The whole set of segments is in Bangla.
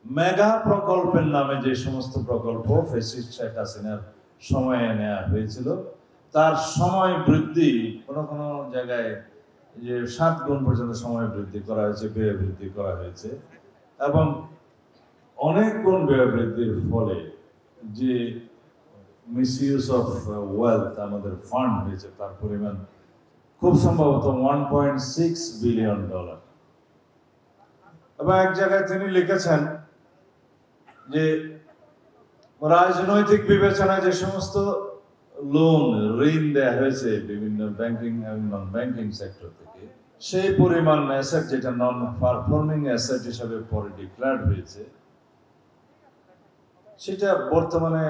মেগা প্রকল্পের নামে যে সমস্ত প্রকল্প ফ্যাসিস্ট শেখ হাসিনার সময়ে নেওয়া হয়েছিল, তার সময় বৃদ্ধি কোনো কোনো জায়গায় যে 7 গুণ পর্যন্ত সময় বৃদ্ধি করা হয়েছে, ব্যয় বৃদ্ধি করা হয়েছে, এবং অনেক গুণ ব্যয় বৃদ্ধির ফলে যে মিসইউজ অফ ওয়েলথ আমাদের ফান্ড হয়েছে তার পরিমাণ খুব সম্ভবত $1.6 বিলিয়ন। এবং এক জায়গায় তিনি লিখেছেন যে রাজনৈতিক বিবেচনায় যে সমস্ত লোন ঋণ দেয়া হয়েছে বিভিন্ন ব্যাংকিং এবং নন ব্যাংকিং সেক্টর থেকে, সেই পরিমাণ অ্যাসেট যেটা নন পারফর্মিং অ্যাসেট হিসাবে পরে ডিক্লেয়ার্ড হয়েছে, সেটা বর্তমানে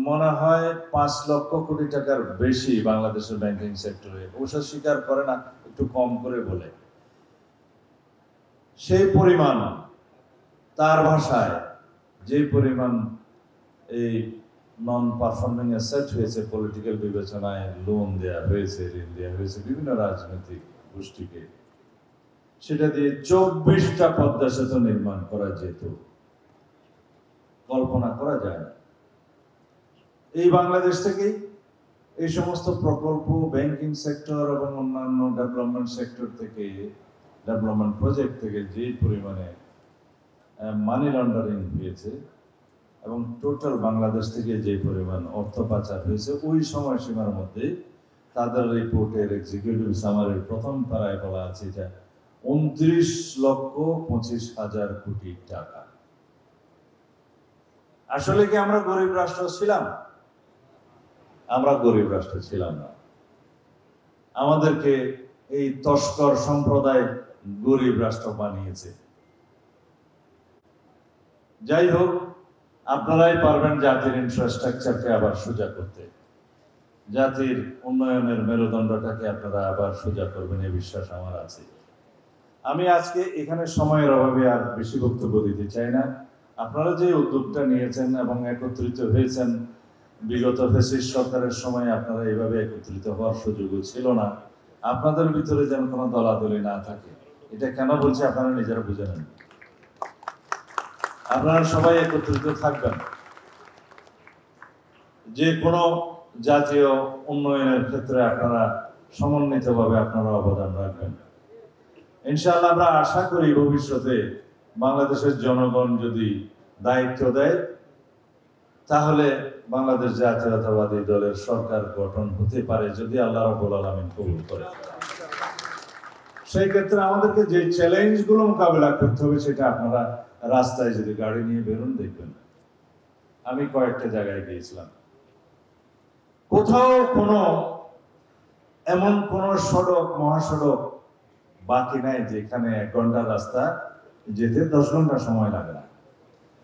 মনে হয় 5 লক্ষ কোটি টাকার বেশি বাংলাদেশের ব্যাংকিং সেক্টরে। অবশ্য স্বীকার করে না, একটু কম করে বলে। সেই পরিমাণ, তার ভাষায় যে পরিমাণ এই নন পারফর্মিং অ্যাসেট হয়েছে, পলিটিক্যাল বিবেচনায় লোন দেয়া হয়েছে, ঋণ দেওয়া হয়েছে বিভিন্ন রাজনৈতিক গোষ্ঠীকে, সেটা দিয়ে 24টা পদ্মা সেতু নির্মাণ করা যেত। কল্পনা করা যায় না। এই বাংলাদেশ থেকেই এই সমস্ত প্রকল্প, ব্যাংকিং সেক্টর এবং অন্যান্য ডেভেলপমেন্ট সেক্টর থেকে, ডেভেলপমেন্ট প্রজেক্ট থেকে যে পরিমাণে মানি লন্ডারিং হয়েছে এবং টোটাল বাংলাদেশ থেকে যে পরিমাণ অর্থ পাচার হয়েছে, ওই সময়সীমার মধ্যে তাদের রিপোর্টের এক্সিকিউটিভ সামারির প্রথম পারায় বলা আছে এটা 29,25,000 কোটি টাকা। আসলে কি আমরা গরিব রাষ্ট্র ছিলাম? আমরা গরিব রাষ্ট্র ছিলাম না। আমাদেরকে এই তস্কর সম্প্রদায় গরিব রাষ্ট্র বানিয়েছে। যাই হোক, আপনারাই পারবেন জাতির ইনফ্রাস্ট্রাকচারকে আবার সোজা করতে, জাতির উন্নয়নের মেরুদণ্ডটাকে আপনারা আবার সোজা করবেন, এই বিশ্বাস আমার আছে। আমি আজকে এখানে সময়ের অভাবে আর বেশি বক্তব্য দিতে চাই না। আপনারা যে উদ্যোগটা নিয়েছেন এবং একত্রিত হয়েছেন, বিগত ফ্যাসিস্ট সরকারের সময় আপনারা এইভাবে একত্রিত হওয়ার সুযোগও ছিল না। আপনাদের ভিতরে যেন কোনো দলাদলি না থাকে, এটা কেন বলছি আপনারা নিজেরা বুঝে নেন। আপনারা সবাই একত্রিত থাকবেন, যে কোনো জাতীয় উন্নয়নের ক্ষেত্রে আপনারা সমন্বিতভাবে আপনারা অবদান রাখবেন। ইনশাআল্লাহ আমরা আশা করি ভবিষ্যতে বাংলাদেশের জনগণ যদি দায়িত্ব দেয়, তাহলে বাংলাদেশ জাতীয়তাবাদী দলের সরকার গঠন হতে পারে, যদি আল্লাহ রাব্বুল আলামিন কবুল করে। সেই ক্ষেত্রে আমাদেরকে যে চ্যালেঞ্জগুলো মোকাবেলা করতে হবে, সেটা আপনারা রাস্তায় যদি গাড়ি নিয়ে বেরোন দেখবেন। আমি কয়েকটা জায়গায় গিয়েছিলাম, কোথাও এমন কোন সড়ক, মহাসড়ক বাকি নাই যেখানে 1 ঘন্টার রাস্তা যেতে 10 ঘন্টা সময় লাগে না।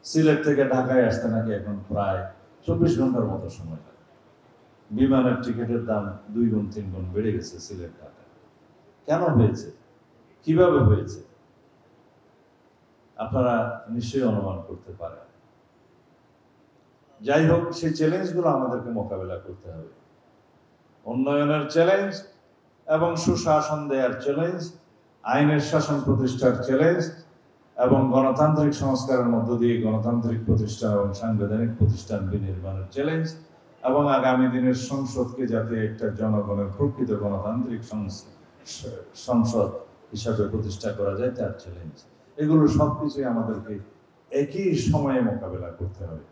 সিলেট থেকে ঢাকায় আসতে নাকি এখন প্রায় 24 ঘন্টার মতো সময় লাগে। বিমানের টিকিটের দাম 2 গুণ 3 গুণ বেড়ে গেছে সিলেট ঢাকা। কেন হয়েছে? কিভাবে হয়েছে? আপনারা নিশ্চয়ই অনুমান করতে পারেন। যাই হোক, সেই চ্যালেঞ্জগুলো আমাদেরকে মোকাবেলা করতে হবে। উন্নয়নের চ্যালেঞ্জ এবং সুশাসন দেওয়ার চ্যালেঞ্জ, আইনের শাসন প্রতিষ্ঠার চ্যালেঞ্জ এবং গণতান্ত্রিক সংস্কারের মধ্য দিয়ে গণতান্ত্রিক প্রতিষ্ঠান এবং সাংবিধানিক প্রতিষ্ঠান বিনির্মাণের চ্যালেঞ্জ, এবং আগামী দিনের সংসদকে যাতে একটা জনগণের প্রকৃত গণতান্ত্রিক সংসদ হিসাবে প্রতিষ্ঠা করা যায় তার চ্যালেঞ্জ। এগুলো সবকিছুই আমাদেরকে একই সময়ে মোকাবেলা করতে হবে।